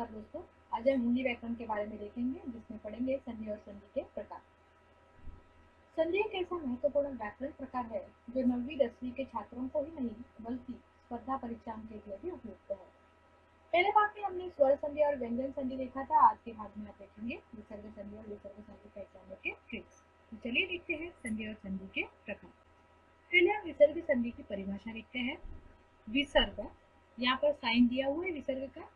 नमस्कार दोस्तों, आज हम हिंदी व्याकरण के बारे में देखेंगे जिसमें पढ़ेंगे संधि और संधि के प्रकार। संधि एक ऐसा महत्वपूर्ण व्याकरण प्रकार है जो 9वीं 10वीं के छात्रों को ही नहीं बल्कि स्पर्धा परीक्षाओं के लिए भी उपयुक्त है। पहले भाग में हमने स्वर संधि और व्यंजन संधि देखा था। आज के भाग में आप देखेंगे विसर्ग संधि और विसर्ग संधि पहचानने के ट्रिक्स। तो चलिए देखते हैं संधि और संधि के प्रकार। पहले हम विसर्ग संधि की परिभाषा देखते हैं। विसर्ग, यहाँ पर साइन दिया हुआ है विसर्ग का,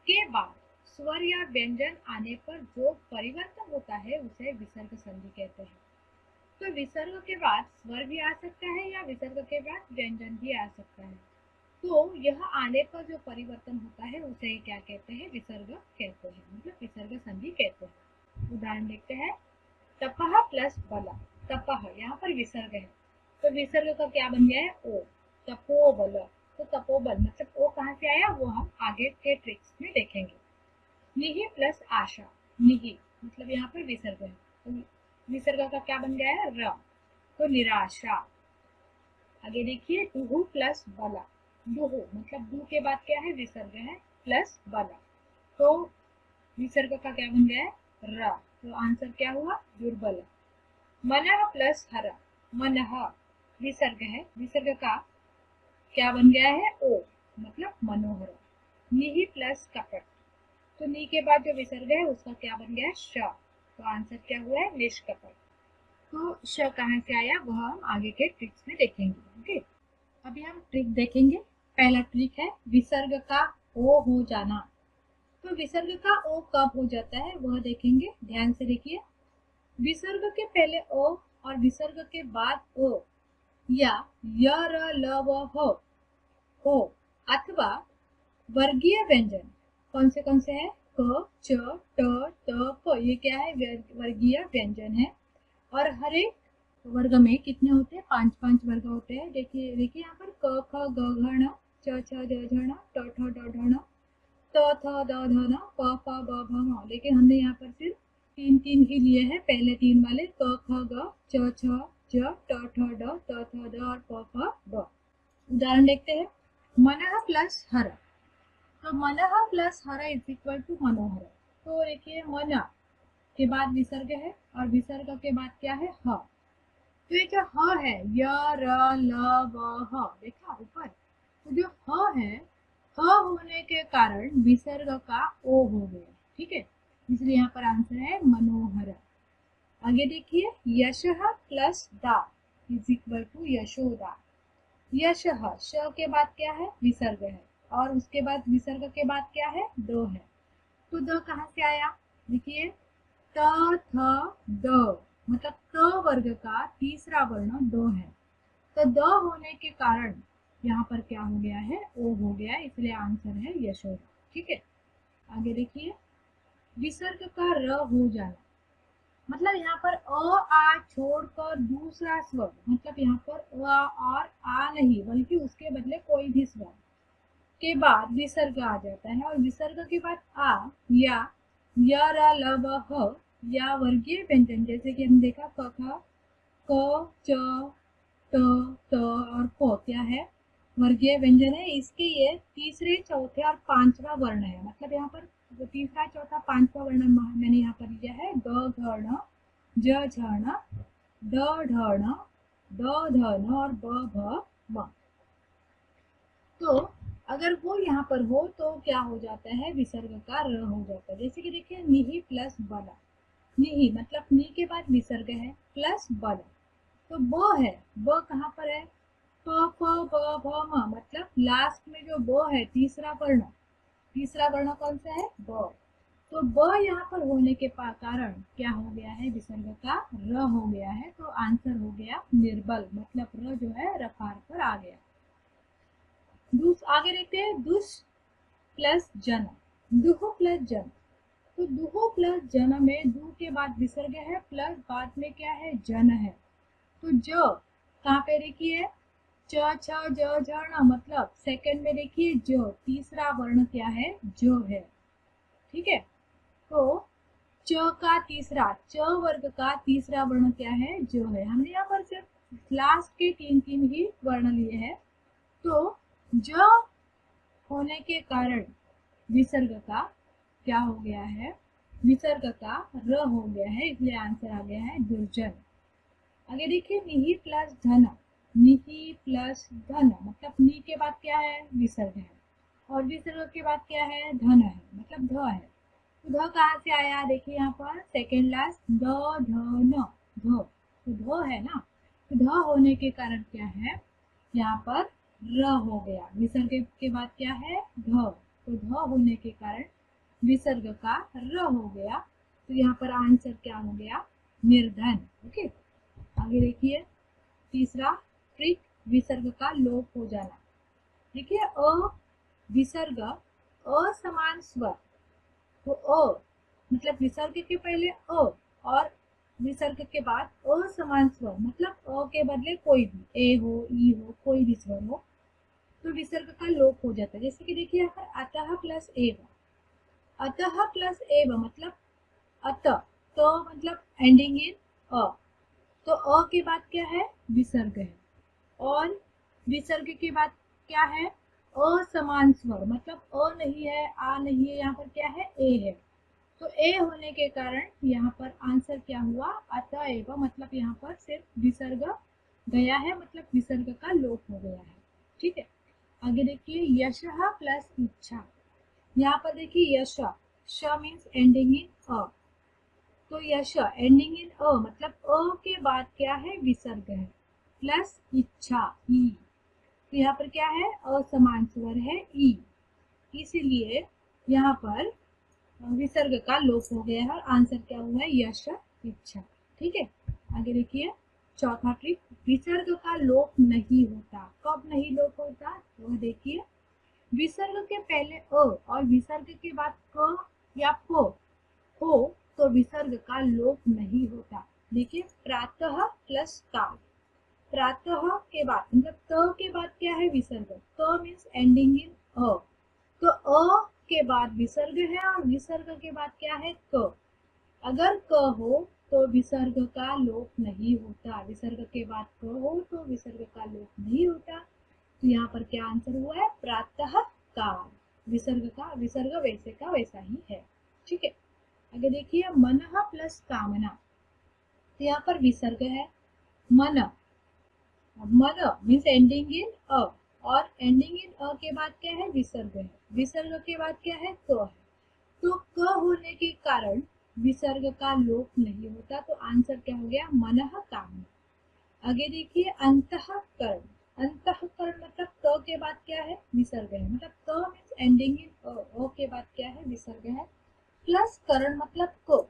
के बाद स्वर या व्यंजन आने पर जो परिवर्तन होता है उसे विसर्ग संधि कहते हैं। तो विसर्ग के बाद स्वर भी आ सकता है या विसर्ग के बाद व्यंजन भी आ सकता है। तो यह आने पर जो परिवर्तन होता है उसे क्या कहते हैं? विसर्ग कहते हैं, मतलब विसर्ग संधि कहते हैं। उदाहरण देखते हैं। तपह प्लस बल। तपह यहाँ पर विसर्ग है तो विसर्ग का क्या बन गया है? ओ। तपोबल, तो तपोबल मतलब ओ कहाँ से आया वो हम आगे के ट्रिक्स में देखेंगे। निहि प्लस आशा। निहि मतलब यहाँ पर विसर्ग है तो विसर्ग का क्या बन गया है? र, तो निराशा। आगे देखिए दुहु प्लस बला। दुहु मतलब दू के बाद क्या है? विसर्ग है प्लस बला, तो विसर्ग का क्या बन गया है? र, तो आंसर क्या हुआ? दुर्बल। मनः प्लस हर। मनः विसर्ग है, विसर्ग का क्या बन गया है? ओ, मतलब मनोहर। निहि प्लस कपट, तो नी के बाद जो विसर्ग है उसका क्या बन गया है? श, तो आंसर क्या हुआ है? निष्कपट। तो श कहाँ से आया वह हम आगे के ट्रिक्स में देखेंगे। ओके, अभी हम ट्रिक देखेंगे। पहला ट्रिक है विसर्ग का ओ हो जाना। तो विसर्ग का ओ कब हो जाता है वह देखेंगे। ध्यान से देखिए, विसर्ग के पहले ओ और विसर्ग के बाद ओ या य र ल व हो अथवा वर्गीय व्यंजन कौन से है? क, च, ट, त, प, ये क्या है? वर्गीय व्यंजन है। और हर एक वर्ग में कितने होते हैं? 5 वर्ग होते हैं। देखिए देखिए यहाँ पर क, ख, ग, घ, ण, च, छ, ज, झ, ण, ट, ठ, ड, ढ, ण, त, थ, द, ध, न, प, फ, ब, भ, म। लेकिन हमने यहाँ पर सिर्फ तीन ही लिए हैं, पहले 3 वाले क, ख, ग, च, छ, ज, ट, ठ, ड, त, थ, द और प, फ, ब। उदाहरण देखते हैं। मनः प्लस हर, तो मनः प्लस हर इज इक्वल टू मनोहर। तो देखिए मन के बाद विसर्ग है और विसर्ग के बाद क्या है? ह। तो ये जो ह है य र ल व ह, देखा ऊपर, तो जो ह है, ह होने के कारण विसर्ग का ओ हो गया। ठीक है, इसलिए यहाँ पर आंसर है मनोहर। आगे देखिए, यशः प्लस दा इज इक्वल टू यशोदा। यशः श के बाद क्या है? विसर्ग है और उसके बाद विसर्ग के बाद क्या है? द है। तो द कहाँ से आया? देखिए त थ द, मतलब त वर्ग का तीसरा वर्ण द है, तो द होने के कारण यहाँ पर क्या हो गया है? ओ हो गया, इसलिए आंसर है यशोदा। ठीक है, आगे देखिए, विसर्ग का र हो जाना, मतलब यहाँ पर अ आ छोड़कर दूसरा स्वर, मतलब यहाँ पर अ और आ नहीं बल्कि उसके बदले कोई भी स्वर के बाद विसर्ग आ जाता है और विसर्ग के बाद आ या य र ल व ह या वर्गीय व्यंजन जैसे कि हम देखा क ख क च ट त और प क्या है? वर्गीय व्यंजन है। इसके ये तीसरे चौथे और पांचवा वर्ण है, मतलब यहाँ पर जो तीसरा चौथा पांचवा वर्ण मैंने यहाँ पर लिया है ग घ ण ज झ ण ड ढ ण द ध न और ब भ म। तो अगर वो यहाँ पर हो तो क्या हो जाता है? विसर्ग का र हो जाता है। जैसे कि देखिए निहि प्लस बला। निहि मतलब नी के बाद विसर्ग है प्लस बल, तो ब है, ब कहाँ पर है? प फ ब भ म, मतलब लास्ट में जो ब है तीसरा वर्ण कौन सा है? ब। तो ब यहाँ पर होने के कारण क्या हो गया है? विसर्ग का र हो गया है, तो आंसर हो गया निर्बल, मतलब र जो है रकार पर आ गया। आगे देखते हैं दुष प्लस जन। दुह प्लस जन, तो दुह प्लस जन में दू के बाद विसर्ग है प्लस बाद में क्या है? जन है। तो ज कहाँ पे देखिए च छ ज झ ण, मतलब सेकंड में देखिए ज, तीसरा वर्ण क्या है? जो है। ठीक है, तो च का तीसरा, च वर्ग का तीसरा वर्ण क्या है? जो है। हमने यहाँ पर सिर्फ लास्ट के तीन ही वर्ण लिए हैं, तो ज होने के कारण विसर्ग का क्या हो गया है, विसर्ग का र हो गया है, इसलिए आंसर आ गया है दुर्जन। आगे देखिए निहि प्लस धन, निहि प्लस धन मतलब नी के बाद क्या है, विसर्ग है, और विसर्ग के बाद क्या है, धन है, मतलब ध है। तो ध कहाँ से आया, देखिए यहाँ पर सेकेंड लास्ट द ध न, ध तो ध है ना, तो ध होने के कारण क्या है, यहाँ पर र हो गया, विसर्ग के बाद क्या है, ध, तो ध होने के कारण विसर्ग का र हो गया, तो यहाँ पर आंसर क्या हो गया, निर्धन। ओके, आगे देखिए तीसरा ट्रिक, विसर्ग का लोप हो जाना। देखिए अ विसर्ग असमान स्वर, तो अ मतलब विसर्ग के पहले अ और विसर्ग के बाद असमान स्वर, मतलब अ के बदले कोई भी ए हो, ई हो, कोई भी स्वर हो, तो विसर्ग का लोप हो जाता है। जैसे कि देखिए यहाँ पर अतः प्लस एव, अतः प्लस एव मतलब अत, तो मतलब एंडिंग इन अ, तो अ के बाद क्या है, विसर्ग है, और विसर्ग के बाद क्या है, असमान स्वर, मतलब अ नहीं है, आ नहीं है, यहाँ पर क्या है, ए है, तो ए होने के कारण यहाँ पर आंसर क्या हुआ, अतएव, मतलब यहाँ पर सिर्फ विसर्ग गया है, मतलब विसर्ग का लोप हो गया है। ठीक है, आगे देखिए यशः प्लस इच्छा, यहाँ पर देखिए यश, श मीन्स एंडिंग इन अ, तो यश एंडिंग इन अ मतलब अ के बाद क्या है, विसर्ग है, प्लस इच्छा ई, तो यहाँ पर क्या है, असमान स्वर है ई, इसीलिए यहाँ पर विसर्ग का लोप हो गया है और आंसर क्या हुआ है, यश इच्छा। ठीक है, आगे देखिए चौथा ट्रिक, विसर्ग का लोप नहीं होता, कब नहीं लोप होता, तो देखिए विसर्ग के पहले अ और विसर्ग के बाद क या प हो तो विसर्ग का लोप नहीं होता। देखिए प्रातः प्लस काल, प्रातः के बाद मतलब त के बाद क्या है, विसर्ग, त मीन्स एंडिंग इन अ, तो अ के बाद विसर्ग है और विसर्ग के बाद क्या है, क, अगर क हो तो विसर्ग का लोप नहीं होता, विसर्ग के बाद क हो तो विसर्ग का लोप नहीं होता, तो यहाँ पर क्या आंसर हुआ है, प्रातः काल, विसर्ग वैसे का वैसा ही है। ठीक है, आगे देखिए मनः प्लस कामना, तो यहाँ पर विसर्ग है, मन, मन मीन्स एंडिंग इन अ, और एंडिंग इन अ के बाद क्या है, विसर्ग है, विसर्ग के बाद क्या है, क है, तो क होने के कारण विसर्ग का लोप नहीं होता, तो आंसर क्या हो गया, मनः कामना। आगे देखिए अंतःकरण, अंतःकरण मतलब त के बाद क्या है, विसर्ग है, मतलब त मीन्स एंडिंग इन अ के बाद क्या है, विसर्ग है, प्लस करण मतलब क,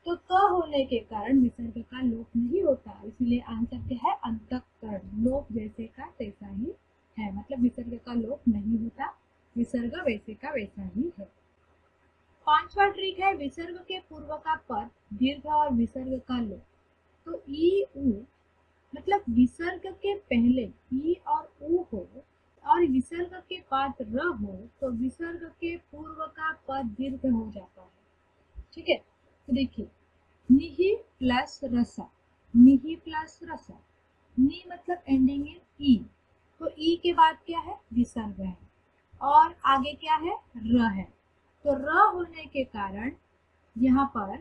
तो क होने के कारण विसर्ग का लोप नहीं होता, इसलिए आंसर क्या है, अंतःकरण, लोप जैसे का तैसा ही है, मतलब विसर्ग का लोप नहीं होता, विसर्ग वैसे का वैसा ही है। पांचवा ट्रिक है विसर्ग के पूर्व का पद दीर्घ और विसर्ग का लोप, तो ई उ मतलब विसर्ग के पहले ई और उ हो और विसर्ग के बाद र हो तो विसर्ग के पूर्व का पद दीर्घ हो जाता है। ठीक है, तो देखिए निहि प्लस रस, निहि प्लस रस, नी मतलब एंडिंग इन ई, तो ई के बाद क्या है, विसर्ग है, और आगे क्या है, र है, तो र होने के कारण यहाँ पर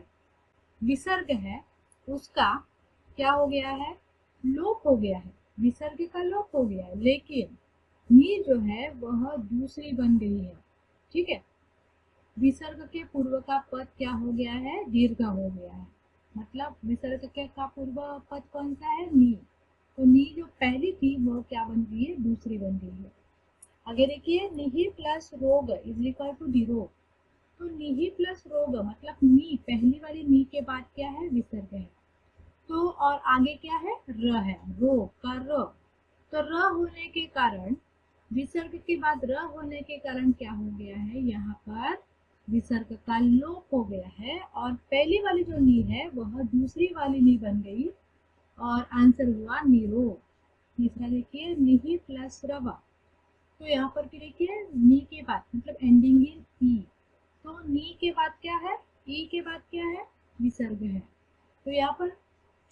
विसर्ग है, उसका क्या हो गया है, लोप हो गया है, विसर्ग का लोप हो गया है, लेकिन नी जो है वह दूसरी बन गई है। ठीक है, विसर्ग के पूर्व का पद क्या हो गया है, दीर्घ हो गया है, मतलब विसर्ग के का पूर्व पद कौन सा है, नी, तो नी जो पहली थी वो क्या बन गई है, दूसरी बन गई है। आगे देखिए निहि प्लस रोग इज इक्वल टू निरोग, तो निहि प्लस रोग मतलब नी, पहली वाली नी के बाद क्या है, विसर्ग है, तो और आगे क्या है, र है, रो का र, तो र होने के कारण विसर्ग के बाद र होने के कारण क्या हो गया है, यहाँ पर विसर्ग का लोप हो गया है और पहली वाली जो नी है वह दूसरी वाली नी बन गई और आंसर हुआ निरो। तीसरा देखिए निहि प्लस रवा, तो यहाँ पर भी देखिए नी के बाद मतलब एंडिंग इन ई, तो नी के बाद क्या है, ई के बाद क्या है, विसर्ग है, तो यहाँ पर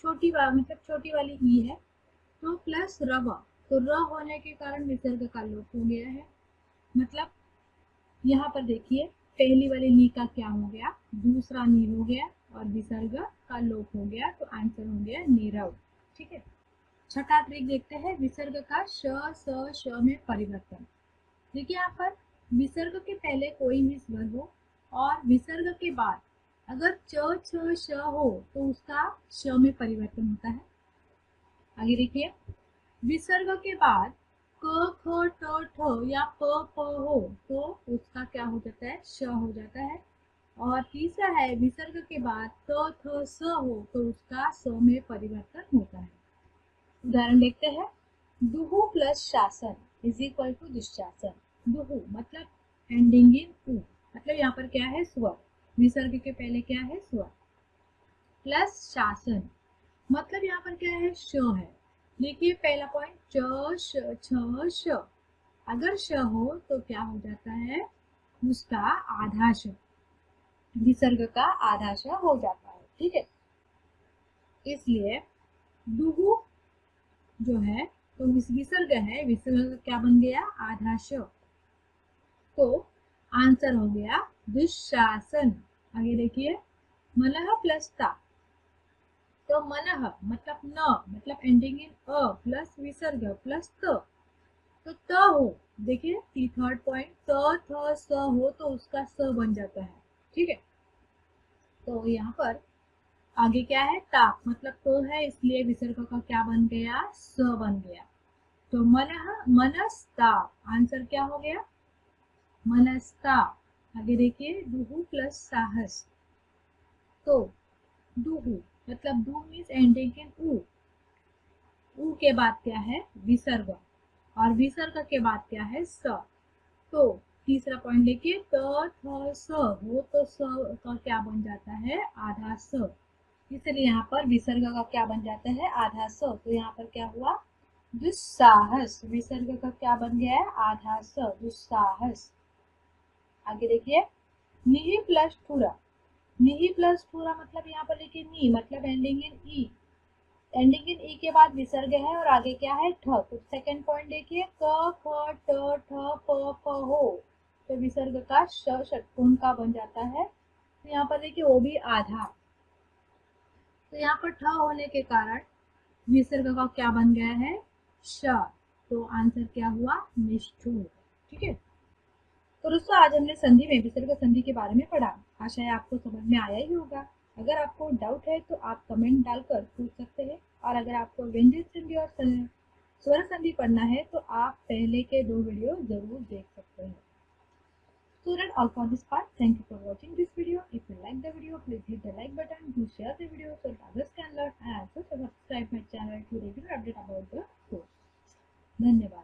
मतलब छोटी वाली ई है, तो प्लस रव, तो र होने के कारण विसर्ग का लोप हो गया है, मतलब यहाँ पर देखिए पहली वाली नी का क्या हो गया, दूसरा नी हो गया और विसर्ग का लोप हो गया, तो आंसर हो गया नीरव। ठीक है। छठा ट्रिक देखते हैं, विसर्ग का श स श में परिवर्तन। देखिए यहाँ पर विसर्ग के पहले कोई भी स्वर हो और विसर्ग के बाद अगर च छ श हो तो उसका श में परिवर्तन होता है। आगे देखिए, विसर्ग के बाद क ख ट ठ या प प हो तो उसका क्या हो जाता है, श हो जाता है। और तीसरा है, विसर्ग के बाद त थ स हो तो उसका स में परिवर्तन होता है। उदाहरण देखते हैं, दुहु प्लस शासन इज इक्वल टू दुशासन। दुहु मतलब एंडिंग इन उ, मतलब यहाँ पर क्या है, स्वर। विसर्ग के पहले क्या है, स्वर। प्लस शासन मतलब यहाँ पर क्या है, श है। देखिए पहला पॉइंट, च श छ श, अगर श हो तो क्या हो जाता है, उसका आधा श, विसर्ग का आधा श हो जाता है। ठीक है, इसलिए दुहु जो है तो विसर्ग है, विसर्ग क्या बन गया, आधा श, तो आंसर हो गया दुशासन। आगे देखिए, मनः प्लस ता, तो मनः मतलब न, मतलब एंडिंग इन अ प्लस विसर्ग प्लस त, तो त हो, देखिए थर्ड पॉइंट, त थ स हो तो उसका स बन जाता है। ठीक है, तो यहाँ पर आगे क्या है, ता मतलब तो है, इसलिए विसर्ग का क्या बन गया, स बन गया। तो मनः मनस्ता, आंसर क्या हो गया, मनस्ता। आगे देखिए, दुहु प्लस साहस, तो दुहु मतलब दु मीन्स एंडिंग इन उ, उ के बाद क्या है, विसर्ग, और विसर्ग के बाद क्या है, स। तो तीसरा पॉइंट देखिए, त थ स हो तो स का क्या बन जाता है, आधा स, इसलिए यहाँ पर विसर्ग का क्या बन जाता है, आधा स। तो यहाँ पर क्या हुआ, दुस्साहस, विसर्ग का क्या बन गया है, आधा स, दुस्साहस। आगे देखिए, निहि प्लस ठुरा, निहि प्लस ठुरा मतलब यहाँ पर देखिए नी मतलब ending in E, ending in ई के बाद विसर्ग है और आगे क्या है, ठ। तो सेकंड पॉइंट देखिए, क ख ट ठ प प हो तो विसर्ग का श षटकोण का बन जाता है। तो यहाँ पर देखिए वो भी आधा, तो यहाँ पर ठ होने के कारण विसर्ग का क्या बन गया है, श, तो आंसर क्या हुआ, निष्ठुर। ठीक है, तो दोस्तों आज हमने संधि में विसर्ग संधि के बारे में पढ़ा। आशा है आपको समझ में आया ही होगा। अगर आपको डाउट है तो आप कमेंट डालकर पूछ सकते हैं, और अगर आपको व्यंजन संधि और स्वर संधि पढ़ना है तो आप पहले के 2 वीडियो जरूर देख सकते हैं। Student, all for this part. Thank you for watching this video. If you like the video, please hit the like button, do share the video so that others can learn, and also subscribe my channel to regular update about the course. धन्यवाद।